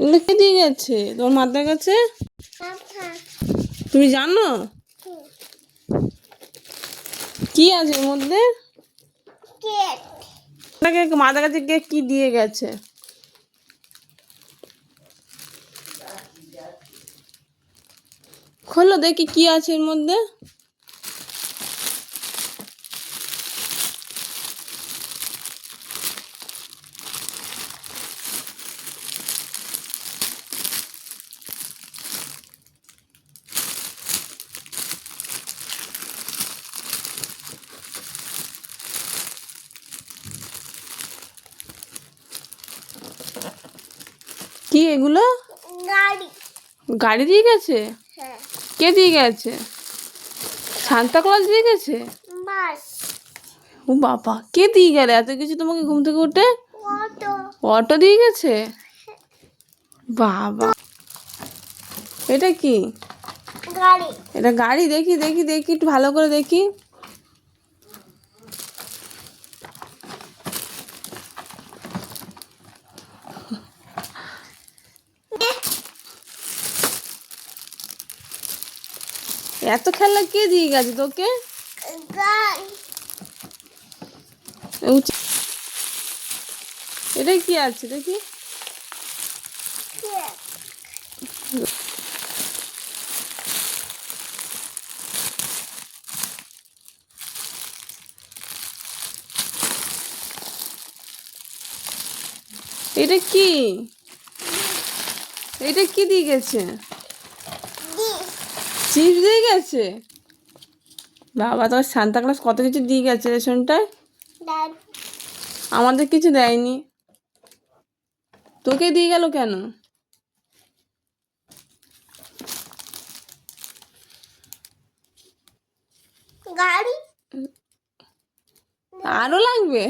এগুলো কে দিয়ে গেছে তোমার মাথার কাছে? তুমি জানো কি আছে এর মধ্যে? মাথার কাছে কে কি দিয়ে গেছে? খোলো দেখি কি আছে এর মধ্যে। কি এগুলো? গাড়ি। গাড়ি দিয়ে গেছে? হ্যাঁ। কে দিয়ে গেছে? সান্তা ক্লজ দিয়ে গেছে? বাস। ও বাবা, কে দিয়ে গেলে এত কিছু তোমাকে ঘুম থেকে উঠে? অটো। অটো দিয়ে গেছে? বাবা, এটা কি? গাড়ি। এটা গাড়ি? দেখি দেখি দেখি একটু ভালো করে দেখি। এত খেলনা কে দিয়ে গেছে তোকে? গাড়ি। এটা কি আছে দেখি? এটা কি? এটা কি দিয়ে গেছে? চিপস দিয়ে গেছে? বাবা, তোমার সান্তা ক্লজ কত কিছু দিয়ে গেছে রেশনটায়। আমাদের কিছু দেয়নি, তোকে দিয়ে গেল কেন? গাড়ি আরো লাগবে?